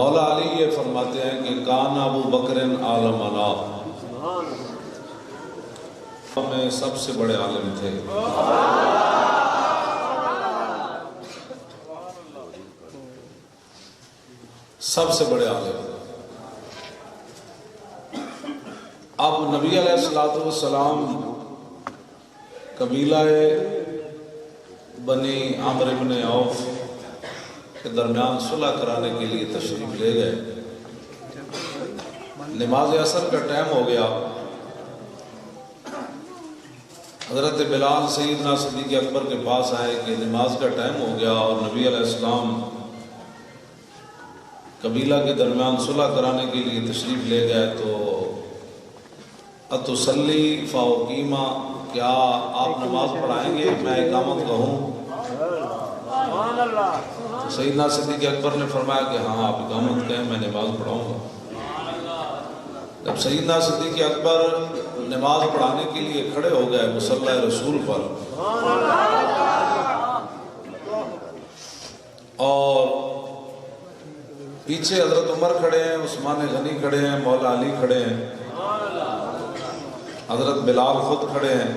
مولا علی یہ فرماتے ہیں کہ کان ابو بکر عالمنا، میں سب سے بڑے عالم تھے۔ سب سے بڑے عالم۔ اب نبی علیہ السلام قبیلہ بنی عمرو بن عوف کے درمیان صلح کرانے کے لیے تشریف لے گئے۔ نماز عصر کا ٹائم ہو گیا۔ حضرت بلال سیدنا صدیق اکبر کے پاس آئے کہ نماز کا ٹائم ہو گیا اور نبی علیہ السلام قبیلہ کے درمیان صلح کرانے کے لیے تشریف لے گئے، تو اتسلی فاقیما، کیا آپ نماز پڑھائیں گے، میں اقامت کہوں؟ سیدنا صدیق اکبر نے فرمایا کہ ہاں آپ اقامت کہیں، میں نماز پڑھاؤں گا۔ جب سیدنا صدیق اکبر نماز پڑھانے کے لیے کھڑے ہو گئے مصلی رسول پر، اور پیچھے حضرت عمر کھڑے ہیں، عثمان غنی کھڑے ہیں، مولا علی کھڑے ہیں، حضرت بلال خود کھڑے ہیں،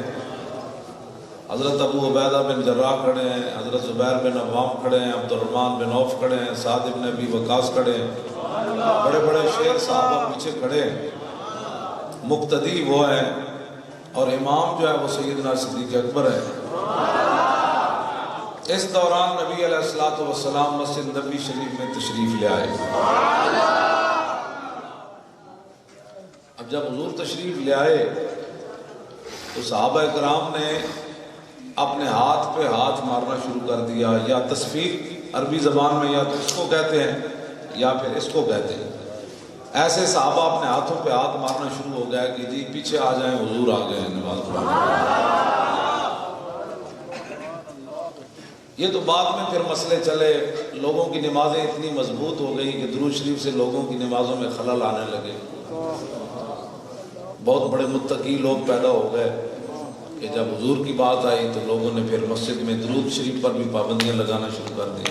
حضرت ابو عبیدہ بن جراح کھڑے ہیں، حضرت زبیر بن عوام کھڑے ہیں، عبد الرحمن بن عوف کھڑے ہیں، سعد بن ابی وقاص کھڑے ہیں، بڑے بڑے شیر صحابہ پیچھے کھڑے ہیں۔ مقتدی وہ ہیں اور امام جو ہے وہ سیدنا صدیق اکبر ہے۔ اس دوران نبی علیہ السلام مسجد نبوی شریف میں تشریف لے آئے۔ اب جب حضور تشریف لے آئے تو صحابہ کرام نے اپنے ہاتھ پہ ہاتھ مارنا شروع کر دیا، یا تصفیق عربی زبان میں یا تو اس کو کہتے ہیں یا پھر اس کو کہتے ہیں۔ ایسے صحابہ اپنے ہاتھوں پہ ہاتھ مارنا شروع ہو گیا کہ جی پیچھے آ جائیں، حضور آ گئے ہیں نماز پڑھانے۔ یہ تو بعد میں پھر مسئلے چلے، لوگوں کی نمازیں اتنی مضبوط ہو گئی کہ درود شریف سے لوگوں کی نمازوں میں خلل آنے لگے۔ بہت بڑے متقی لوگ پیدا ہو گئے کہ جب حضور کی بات آئی تو لوگوں نے پھر مسجد میں درود شریف پر بھی پابندیاں لگانا شروع کر دی،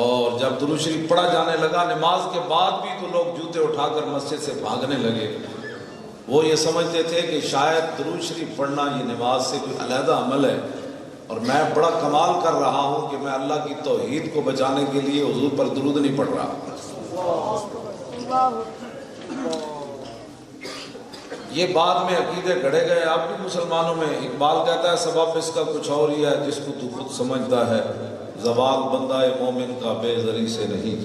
اور جب درود شریف پڑھا جانے لگا نماز کے بعد بھی تو لوگ جوتے اٹھا کر مسجد سے بھاگنے لگے۔ وہ یہ سمجھتے تھے کہ شاید درود شریف پڑھنا یہ نماز سے کوئی علیحدہ عمل ہے، اور میں بڑا کمال کر رہا ہوں کہ میں اللہ کی توحید کو بچانے کے لیے حضور پر درود نہیں پڑھ رہا۔ یہ بعد میں عقیدے گھڑے گئے اب بھی مسلمانوں میں۔ اقبال کہتا ہے سبب اس کا کچھ اور ہی ہے جس کو تو خود سمجھتا ہے، زوال بندہ مومن کا بے زری سے نہیں۔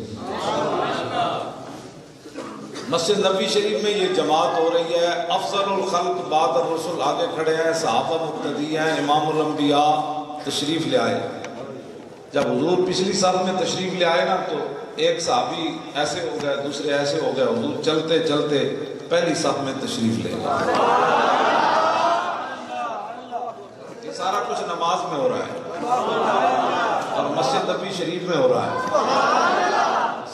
مسجد نبوی شریف میں یہ جماعت ہو رہی ہے، افضل الخلق بعد الرسل آگے کھڑے ہیں، صحابہ مقتدی ہیں، امام الانبیاء تشریف لے آئے۔ جب حضور پچھلی صف میں تشریف لے آئے نا تو ایک صحابی ایسے ہو گئے، دوسرے ایسے ہو گئے، حضور چلتے چلتے پہلی صف میں تشریف لے گئے۔ یہ سارا کچھ نماز میں ہو رہا ہے اور مسجد نبوی شریف میں ہو رہا ہے،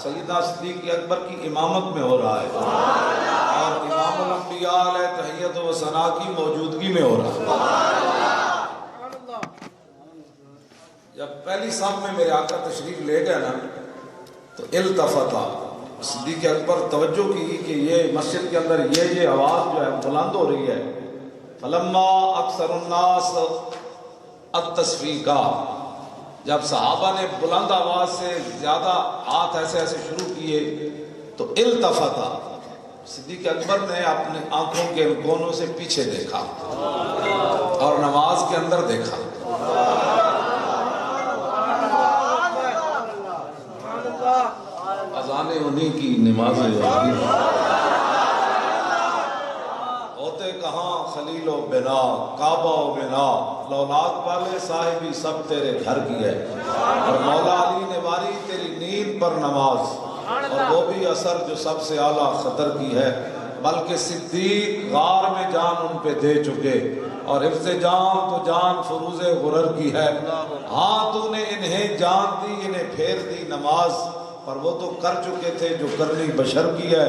سیدنا صدیق اکبر کی امامت میں ہو رہا ہے، اور امام الانبیاء علیہ تحیت و ثنا کی موجودگی میں ہو رہا ہے۔ جب پہلی صف میں میرے آقا تشریف لے گئے نا تو التفتا، صدیق اکبر توجہ کی کہ یہ مسجد کے اندر یہ آواز جو ہے بلند ہو رہی ہے۔ فلما اکثر الناس التصفیقہ، جب صحابہ نے بلند آواز سے زیادہ ہاتھ ایسے ایسے شروع کیے تو التفتا، صدیق اکبر نے اپنے آنکھوں کے کونوں سے پیچھے دیکھا اور نماز کے اندر دیکھا۔ اذانیں انہی کی، نمازیں ہوتے کہاں خلیل و بنا، کعبہ و بنا، لولاد والے صاحبی سب تیرے گھر کی ہے، اور مولا علی نے واری تیری نیند پر نماز، اور وہ بھی اثر جو سب سے اعلیٰ خطر کی ہے، بلکہ صدیق غار میں جان ان پہ دے چکے، اور حفظ جان تو جان فروز غرر کی ہے۔ ہاں تو نے انہیں جان دی، انہیں پھیر دی نماز، پر وہ تو کر چکے تھے جو کرنی بشر کی ہے۔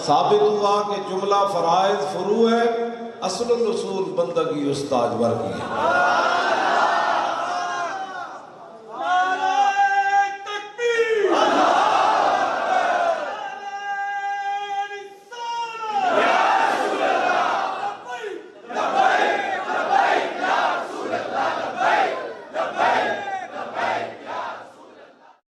ثابت ہوا کہ جملہ فرائض فروع ہے، اصل الاصول بندگی استاجور کی ہے۔